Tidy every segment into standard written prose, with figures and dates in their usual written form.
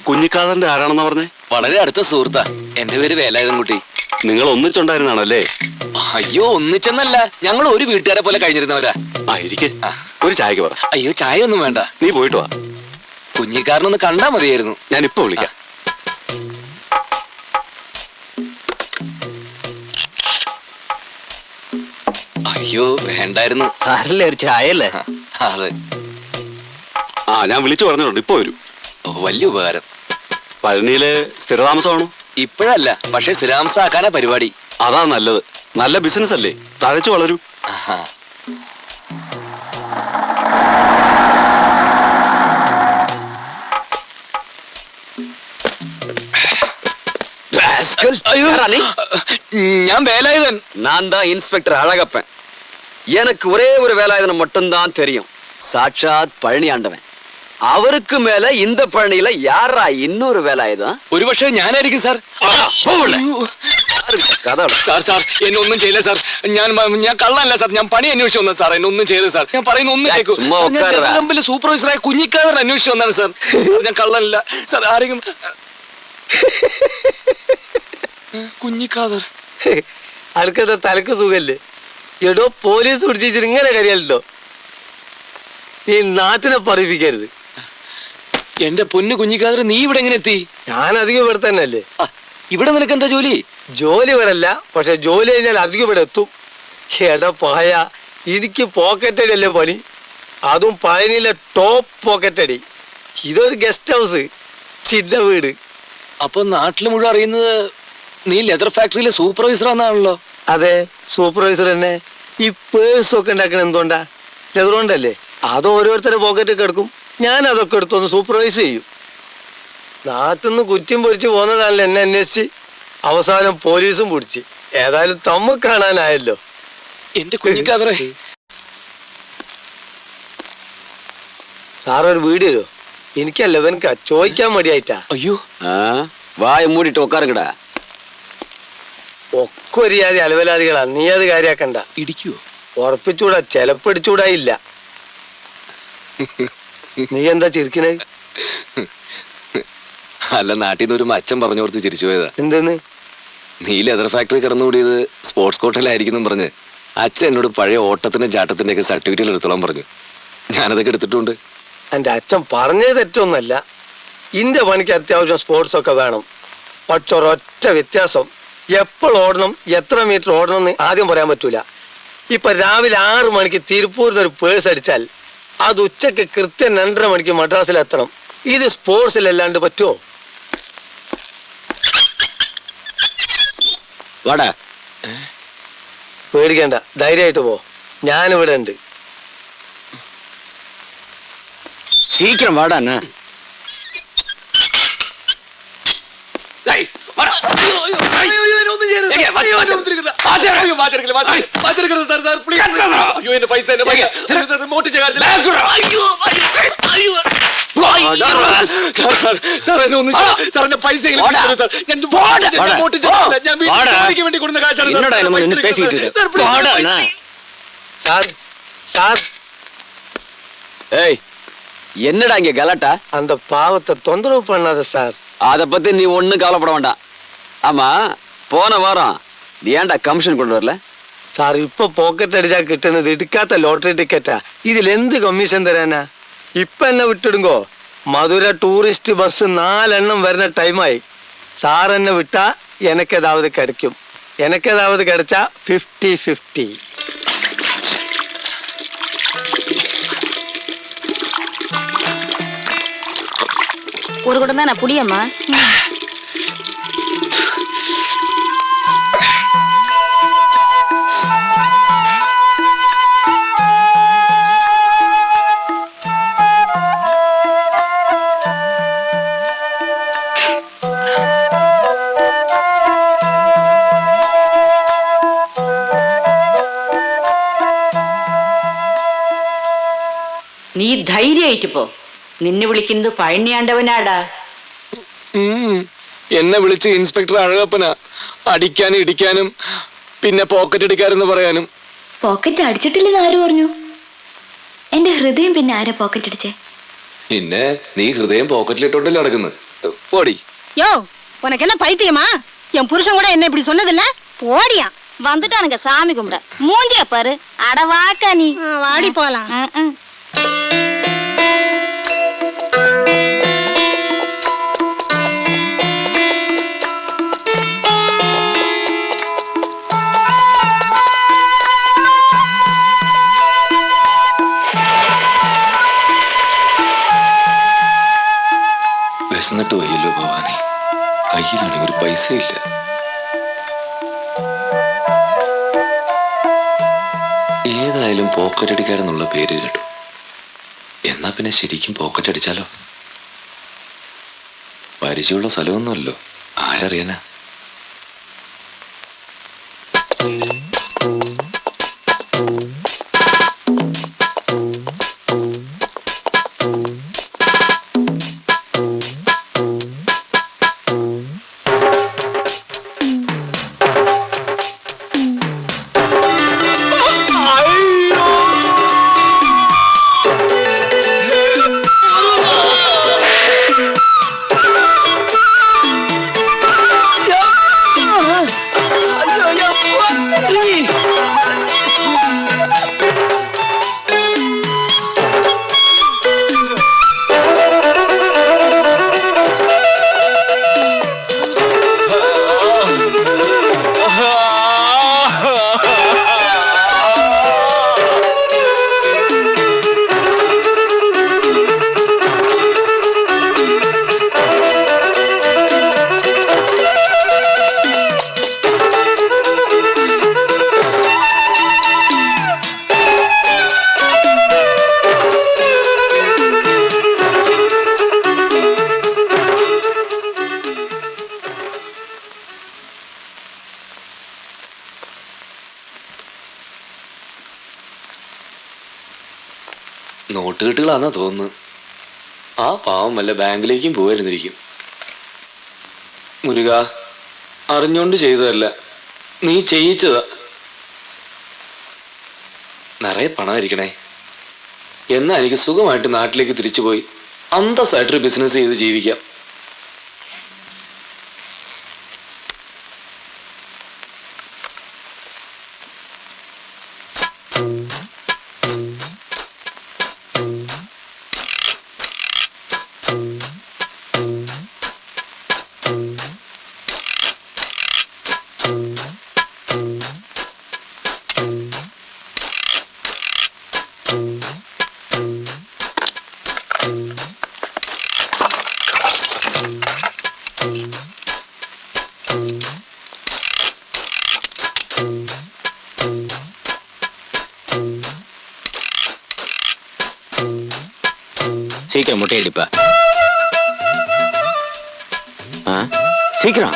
കുഞ്ഞിക്കാതറിന്റെ ആരാണെന്ന് പറഞ്ഞേ? വളരെ അടുത്ത സുഹൃത്താ. എന്റെ പേര് വേലായുധൻകുട്ടി. നിങ്ങൾ ഒന്നിച്ചുണ്ടായിരുന്നാണല്ലേ? അയ്യോ, ഒന്നിച്ചെന്നല്ല, ഞങ്ങൾ ഒരു വീട്ടുകാരെ പോലെ കഴിഞ്ഞിരുന്നവരാ. ഒരു ചായക്ക് പറ. അയ്യോ, ചായ ഒന്നും വേണ്ട, നീ പോയിട്ട് വാ. കുഞ്ഞിക്കാരനൊന്ന് കണ്ടാ മതിയായിരുന്നു. ഞാൻ ഇപ്പൊ വിളിക്കാം. അയ്യോ വേണ്ടായിരുന്നു. സാരല്ലേ, ഒരു ചായല്ലേ? അതെ. ഞാൻ വിളിച്ചു പറഞ്ഞിട്ടുണ്ട്, ഇപ്പൊ വരും. ഓ, വലിയ ഉപകാരം. പഴനിയില് സ്ഥിരതാമസമാണോ? ഇപ്പോഴല്ല, പക്ഷെ സ്ഥിരതാമസം ആക്കാനാ പരിപാടി. അതാ നല്ലത്. നല്ല ബിസിനസ് അല്ലേ, തഴച്ചു വളരൂ. ഞാൻ வேலாயுதன். நான் தான் இன்ஸ்பெக்டர் அழகப்பன். எனக்கு ஒரே ஒரு வேலாயுதனை மட்டும்தான் தெரியும், சாட்சாத் பழனி ஆண்டவன். அவருக்கு மேல இந்த பழனியில யாரா இன்னொரு வேலாயுதம்? ഒരു പക്ഷേ ഞാനായിരിക്കും സാർ. സാർ സാർ എന്നെ ഒന്നും ചെയ്യില്ല സാർ. ഞാൻ കള്ളല്ല സാർ, ഞാൻ പണി അന്വേഷിച്ചു വന്നത് സാർ. എന്നെ ഒന്നും ചെയ്ത് സാർ. ഞാൻ പറയുന്ന ഒന്നും കേൾക്കും. സൂപ്പർവൈസറായ കുഞ്ഞിക്കാതർ അന്വേഷിച്ചു വന്നാണ് സാർ. ഞാൻ കള്ളല്ല സാർ. ആരെങ്കിലും കുഞ്ഞിക്കാതർ അനക്കത് തലക്ക് സുഖല്ലേ? എടോ, പോലീസ് പിടിച്ചിട്ട് ഇങ്ങനെ കരിയല്ലോ. ഈ നാട്ടിനെ പറയിപ്പിക്കരുത്. എന്റെ പൊന്നു കുഞ്ഞിക്കാതർ, നീ ഇവിടെ എങ്ങനെ എത്തി? ഞാൻ അധികം ഇവിടെ തന്നെ അല്ലേ. ഇവിടെ നിനക്ക് എന്താ ജോലി? ജോലി വരല്ല, പക്ഷെ ജോലി കഴിഞ്ഞാൽ അധികം ഇവിടെ എത്തും. എടാ പായ, എനിക്ക് പോക്കറ്റടി അല്ലേ പണി, അതും പഴനിയിലെ ടോപ്പ് പോക്കറ്റടി. ഇതൊരു ഗസ്റ്റ് ഹൗസ്, ചിന്ന വീട്. അപ്പൊ നാട്ടിൽ മുഴുവൻ അറിയുന്നത് നീ ലെതർ ഫാക്ടറിയിലെ സൂപ്പർവൈസർ ആണെന്നാണല്ലോ. അതെ, സൂപ്പർവൈസർ തന്നെ. ഈ പേഴ്സ് ഒക്കെ ഉണ്ടാക്കണ എന്തുകൊണ്ടാ? ലെതർ കൊണ്ടല്ലേ. അത് ഓരോരുത്തരുടെ പോക്കറ്റിൽ കിടക്കും, ഞാൻ അതൊക്കെ എടുത്തൊന്ന് സൂപ്പർവൈസ് ചെയ്യും. നാട്ടിൽ നിന്ന് കുറ്റം പൊരിച്ച് പോകുന്നതാണല്ലോ എന്നെ അന്വേഷിച്ച്. അവസാനം പോലീസും പിടിച്ച്. ഏതായാലും തമ്മ കാണാനായല്ലോ. എന്റെ കുഞ്ഞിക്കാതറേ, സാറൊരു വീഡിയോ തരുമോ? എനിക്കല്ല, ഇവനക്കാ ചോദിക്കാൻ മടിയായിട്ടാ. അയ്യോ, வாய மூடிட்டு உட்காருங்கடா. ഒക്കെ ഒരു ജാതി അലവലാദികളാ. നീ അത് കാര്യാക്കണ്ട. ഇടിക്കുവോ? ഉറപ്പിച്ചൂടാ, ചെലപ്പടിച്ചൂടാ ഇല്ല. നീ എന്താ ചിരിക്കണേ? അല്ല, നാട്ടിൽ നിന്ന് ഒരു മച്ചൻ പറഞ്ഞു കൊടുത്ത് ചിരിച്ചു പോയതാ. എന്തെന്ന്? നീ ലെതർ ഫാക്ടറി കടന്നുകൂടിയത് സ്പോർട്സ് കോട്ടയിലായിരിക്കും പറഞ്ഞ് അച്ഛൻ എന്നോട് പഴയ ഓട്ടത്തിന്റെ ചാട്ടത്തിന്റെ ഒക്കെ സർട്ടിഫിക്കറ്റ് എടുത്തോളാൻ പറഞ്ഞു. ഞാനതൊക്കെ എടുത്തിട്ടുണ്ട്. എന്റെ അച്ഛൻ പറഞ്ഞത് തെറ്റൊന്നല്ല. ഇന്റെ പണിക്ക് അത്യാവശ്യം സ്പോർട്സ് ഒക്കെ വേണം. പക്ഷെ ഒരൊറ്റ വ്യത്യാസം, എപ്പോൾ ഓടണം, എത്ര മീറ്റർ ഓടണം എന്ന് ആദ്യം പറയാൻ പറ്റൂല. ഇപ്പൊ രാവിലെ 6 മണിക്ക് തിരുപ്പൂരിൽ ഒരു പേഴ്സ് അടിച്ചാൽ അത് ഉച്ചക്ക് കൃത്യം 2:30 മണിക്ക് മദ്രാസിൽ എത്തണം. ഇത് സ്പോർട്സിലല്ലാണ്ട് പറ്റുമോ? வாடா. പേടിക്കണ്ട, ധൈര്യമായിട്ട് പോ. ഞാനിവിടെ ഉണ്ട്. சீக்கிரம் வாடா அண்ணா. என்னடா இங்க கலாட்டா? அந்த பாவத்தை தொந்தரவு பண்ணாத சார். அத பத்தி நீ ஒண்ணும் கவலைப்பட வேண்டாம். ஆமா, போன வாரம் நீ ஏன்டா கமிஷன் கொண்டு வரல? സാർ, ഇപ്പൊ പോക്കറ്റ് അടിച്ചാൽ കിട്ടുന്നത് എടുക്കാത്ത ലോട്ടറി ടിക്കറ്റാ. ഇതിൽ എന്ത് കമ്മീഷൻ തരാനാ? ഇപ്പൊ എന്നെ വിട്ടിടുങ്കോ. മധുര ടൂറിസ്റ്റ് ബസ് 4 എണ്ണം വരുന്ന ടൈമായി. സാർ എന്നെ വിട്ടാ എനക്കേതാവത് കിടക്കും. എനക്കേതാവത് കിടച്ചാ 50-50. ஒரு குடம் தான் புளியம்மா. നീ ധൈര്യമായിട്ട് പോ. നിന്നെ വിളിക്കുന്നത് പഴനിയാണ്ടവനാടാ. എന്നെ വിളിച്ച് ഇൻസ്പെക്ടർ അഴകപ്പനാ. അടിക്കാനും ഇടിക്കാനും പിന്നെ പോക്കറ്റ് അടിക്കാരെന്ന് പറയാനും. പോക്കറ്റ് അടിച്ചിട്ടില്ലെന്ന് ആര് പറഞ്ഞു? എന്റെ ഹൃദയം പിന്നെ ആരാ പോക്കറ്റ് അടിച്ചേ? പിന്നെ നീ ഹൃദയം പോക്കറ്റിലിട്ടോണ്ടല്ലേ നടക്കുന്നത്. പോടി. யோ உனக்கு என்ன பைத்தியமா? என் புருஷன் கூட என்ன இப்படி சொன்னதில்ல. போடியா. வந்துட்டானுங்க சாமி கும்பிட. மூஞ்சிய பாரு. அட வாக்கா நீ. வாடி போலாம். വിശന്നിട്ട് വയ്യല്ലോ ഭവാനി. കയ്യിലാണെങ്കിൽ ഒരു പൈസ ഇല്ല. ഏതായാലും പോക്കറ്റ് അടിക്കാരെന്നുള്ള പേര് കേട്ടു. എന്നാ പിന്നെ ശരിക്കും പോക്കറ്റ് അടിച്ചാലോ? പരിചയമുള്ള സ്ഥലമൊന്നുമല്ലോ, ആരറിയാനാ? നോട്ടുകെട്ടുകളാന്നാ തോന്നുന്നു. ആ പാവം വല്ല ബാങ്കിലേക്കും പോയിരുന്നിരിക്കും. മുരുക, അറിഞ്ഞോണ്ട് ചെയ്തതല്ല, നീ ചെയ്യിച്ചതാ. നിറയെ പണമായിരിക്കണേ. എന്നാ എനിക്ക് സുഖമായിട്ട് നാട്ടിലേക്ക് തിരിച്ചു പോയി അന്തസ്സായിട്ടൊരു ബിസിനസ് ചെയ്ത് ജീവിക്കാം. சீக்கிரம் முட்டையடிப்பா. சீக்கிரம்.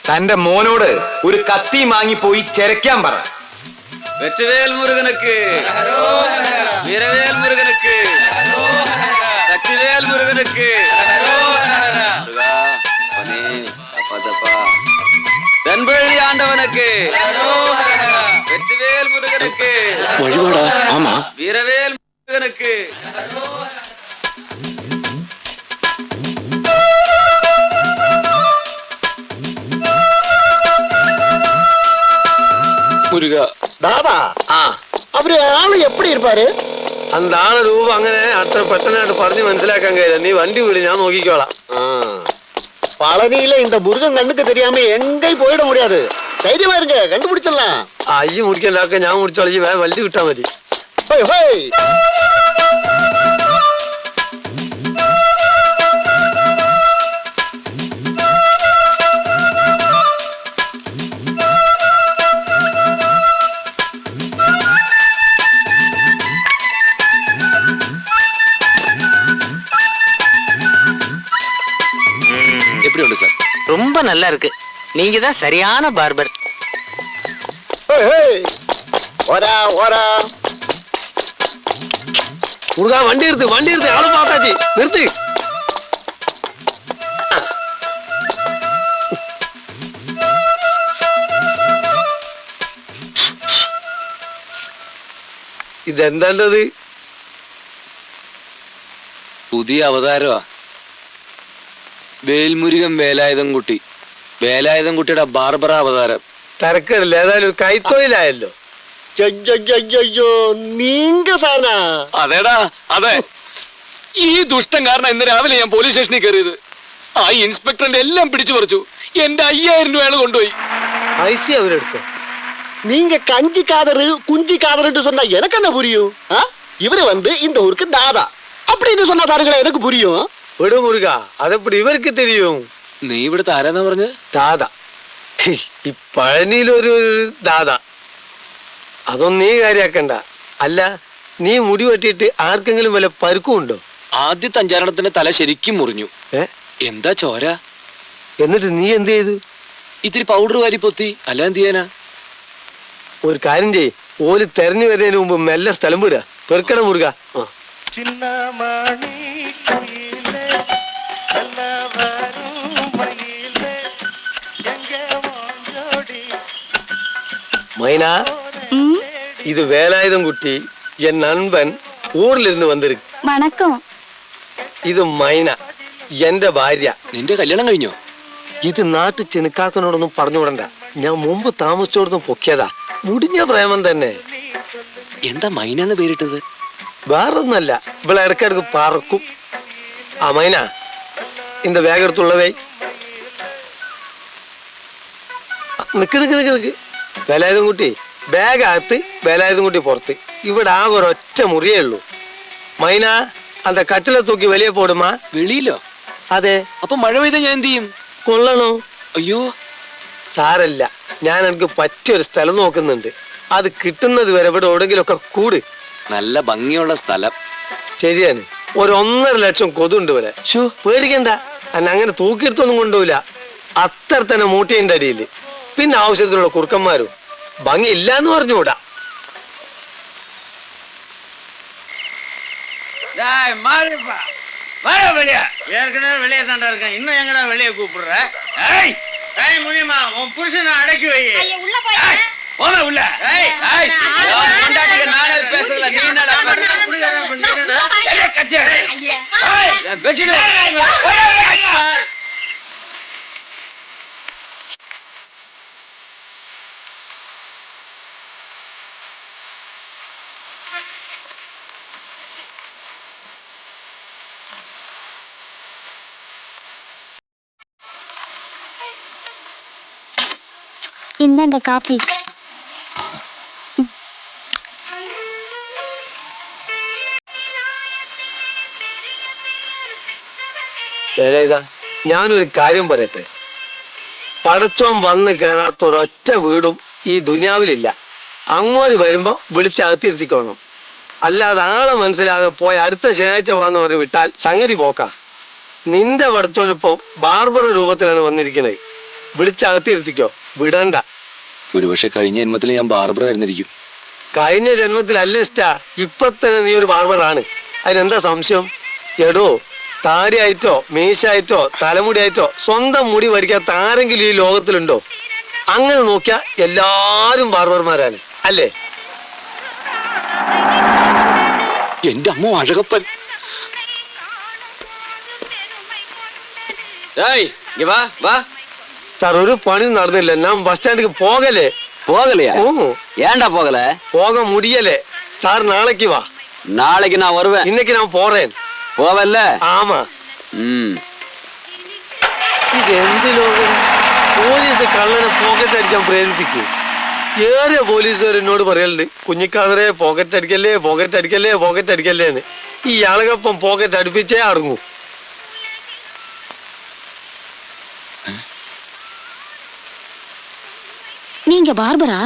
തന്റെ മോനോട് ഒരു കത്തി വാങ്ങിപ്പോയി ചെരക്കാൻ പറ. വെറ്റുവേൽ മുരുകനുക്ക്, വീരവേൽ മുരുകനുക്ക്, ശക്തിവേൽ മുരുകനുക്ക്, தென்பழி ஆண்டவனுக்கு, வெற்றிவேல் முருகனுக்கு, வழிபாடா? ஆமா. வீரவேல் முருகனுக்கு. മുരുക, ദാദാ, അവര് ആള് എപ്പടി ഇരുപ്പാര്? அந்த ആള് രൂപം അങ്ങനെ അത്ര പെട്ടെന്നായിട്ട് പറഞ്ഞു മനസ്സിലാക്കാൻ കഴിയില്ല. നീ വണ്ടി വിട്, ഞാൻ നോക്കിക്കോളാം. பழனியில இந்த முருகன் கண்ணுக்கு தெரியாம எங்கேயும் போயிட முடியாது. தைரியமா இருங்க, கண்டுபிடிச்சிடலாம். അയ്യ മുടിക്കണ്ടാക്ക, ഞാൻ മുടിച്ചോളി. വേറെ വണ്ടി കിട്ടാ മതി. ஹோய் ஹோய். எப்படி உண்டு சார்? ரொம்ப நல்லா இருக்கு. நீங்க தான் சரியான பார்பர். ஓரா ஓரா. முருகா, வண்டி எடுத்து, வண்டி எடுத்து. ஆளு பார்த்தாச்சு, நிறுத்து. ഇതെന്താണ്ടത്? പുതിയ അവതാരമാ. വേൽമുരുകൻ വേലായുധൻകുട്ടി. വേലായുധൻകുട്ടിയുടെ ബാർബറ അവതാരം. തരക്കേടില്ല, ഏതായാലും ഒരു കൈത്തൊഴിലായല്ലോ. അയ്യോ നീങ്ക താനാ? അതേടാ അതെ. ഈ ദുഷ്ടൻ കാരണം ഇന്ന് രാവിലെ ഞാൻ പോലീസ് സ്റ്റേഷനിൽ കയറിയത്. ആ ഇൻസ്പെക്ടറിന്റെ എല്ലാം പിടിച്ചു പറിച്ചു. എന്റെ 5000 രൂപയാണ് കൊണ്ടുപോയി. ഐസി അവരെടുത്തോ? நீங்க கஞ்சி காதரு குஞ்சி காதருன்னு சொன்னா எனக்கு என்ன புரியும்? இவரு வந்து இந்த ஊருக்கு தாதா அப்படின்னு சொன்னா தாருங்களே எனக்கு புரியும். വിടു മുരുക, അതെപ്പടി ഇവർക്ക് തെരിയും? നീ ഇവിടുത്തെ ആരാന്നാ പറഞ്ഞത്? ദാദ. ഈ പഴനിയിലൊരു ദാദ. അതൊന്നും നീ കാര്യാക്കണ്ട. അല്ല, നീ മുടി വെട്ടിയിട്ട് ആർക്കെങ്കിലും വല്ല പരുക്കും ഉണ്ടോ? ആദ്യത്തെ 5 തല ശരിക്കും മുറിഞ്ഞു. എന്താ ചോര? എന്നിട്ട് നീ എന്ത് ചെയ്തു? ഇത്തിരി പൗഡർ വാരി പൊത്തി. അല്ല എന്ത് ചെയ്യാനാ? ഒരു കാര്യം ചെയ്യ്, ഓല് തെരഞ്ഞു വരുന്നതിന് മുമ്പ് മെല്ലെ സ്ഥലം വിടുക. പെറുക്കട മുരുക. மைனா, இது வேலாயுதம் குட்டி, என் நண்பன் ஊர்ல இருந்து வந்திருக்கு. വണക്കം. ഇത് മൈന, എന്റെ ഭാര്യ. നിന്റെ കല്യാണം കഴിഞ്ഞോ? ഇത് നാട്ടു ചെനുക്കാക്കനോടൊന്നും പറഞ്ഞുവിടണ്ട. ഞാൻ മുമ്പ് താമസിച്ചോടൊന്നും പൊക്കിയതാ. മുടിഞ്ഞ പ്രേമം തന്നെ. എന്താ മൈനെന്ന് പേരിട്ടത്? വേറൊന്നല്ല, ഇവിടെ ഇടക്കിടക്ക് പറക്കും. ആ മൈന, இந்த ബാഗ് എടുത്തുള്ളവേ. നിക്ക് നിക്ക് നിക്ക് നിക്ക്. വേലായുധം കുട്ടി ബാഗ് അകത്ത്, വേലായുധം കുട്ടി പുറത്ത്. ഇവിടെ ആകെ ഒരൊറ്റ മുറിയേ ഉള്ളൂ. മൈന, அந்த കട്ടിലെ തൂക്കി വെളിയെ പോടുമാ. വെളിയിലോ? അതെ. അപ്പൊ മഴ പെയ്ത ഞാൻ എന്ത് ചെയ്യും? കൊള്ളണോ? അയ്യോ സാരല്ല, ഞാൻ എനിക്ക് പറ്റിയൊരു സ്ഥലം നോക്കുന്നുണ്ട്. അത് കിട്ടുന്നത് വരെ ഇവിടെ എവിടെങ്കിലും ഒക്കെ കൂട്. നല്ല ഭംഗിയുള്ള സ്ഥലം. ശരിയാണ്. 1.5 ലക്ഷം കൊതുണ്ട് ഇവിടെ. പേടിക്കണ്ട, അന്നെ അങ്ങനെ തൂക്കിയെടുത്തൊന്നും കൊണ്ടുപോയില്ല. അത്ര തന്നെ മൂട്ടേന്റെ അടിയിൽ. പിന്നെ ആവശ്യത്തിനുള്ള കുറുക്കന്മാരും. ഭംഗി ഇല്ല എന്ന് പറഞ്ഞുകൂടാ. ஏற்கனவே வெளியே தாண்டா இருக்கேன். இன்னும் எங்கடா வெளியே கூப்பிடுற? முடியுமா? உன் புருஷனை அடக்கி வை. போன உள்ள. பேசுறதுல நீ என்னடா இந்தாங்க காபி. ഞാനൊരു കാര്യം പറയട്ടെ. പടച്ചോൻ വന്ന് കയറാത്ത ഒരൊറ്റ വീടും ഈ ദുനിയാവിലില്ല. അങ്ങോട്ട് വരുമ്പോ വിളിച്ചകത്തിരുത്തിക്കോണം. അല്ലാതെ ആളെ മനസ്സിലാതെ പോയ അടുത്ത ശനിയാഴ്ച വന്ന് പറഞ്ഞ് വിട്ടാൽ സംഗതി പോക്കാം. നിന്റെ പടച്ചോനിപ്പോ ബാർബറ രൂപത്തിലാണ് വന്നിരിക്കുന്നത്. വിളിച്ചകത്തിരുത്തിക്കോ, വിടണ്ട. ഒരുപക്ഷെ കഴിഞ്ഞ ജന്മത്തിൽ ഞാൻ ബാർബർ ആയിരുന്നിരിക്കും. കഴിഞ്ഞ ജന്മത്തിലല്ല ഇഷ്ടാ, ഇപ്പൊ തന്നെ നീ ഒരു ബാർബറാണ്. അതിനെന്താ സംശയം? എടോ, താടിയായിട്ടോ മീശായിട്ടോ തലമുടിയായിട്ടോ സ്വന്തം മുടി വരിക്കാത്ത ആരെങ്കിലും ഈ ലോകത്തിലുണ്ടോ? അങ്ങനെ നോക്കിയാ എല്ലാരും ബാർബർമാരാണ്, അല്ലേ? എന്റെ അമ്മ അഴകപ്പൻ. സാർ, ഒരു പണി നടന്നില്ല. ഞാൻ ബസ് സ്റ്റാൻഡിക്ക് പോകലേ. போகலையா? ஏன்டா போகல? போக முடியல சார். நாளைக்கு வா. நாளைக்கு நான் வருவேன். இன்னைக்கு நான் போறேன். போவல்ல? ஆமா. ഇത് എന്ത് ലോകം? പോലീസ് കള്ളനെ പോക്കറ്റ് അടിക്കാൻ പ്രേരിപ്പിക്കും. ഏറെ പോലീസുകാർ എന്നോട് പറയലുണ്ട്, കുഞ്ഞിക്കാതറെ പോക്കറ്റ് അടിക്കല്ലേ, പോക്കറ്റ് അടിക്കല്ലേ, പോക്കറ്റ് അടിക്കല്ലേ എന്ന്. ഈ ആളുകപ്പം പോക്കറ്റ് അടുപ്പിച്ചേ അടങ്ങൂ. நீங்க பார்பரா?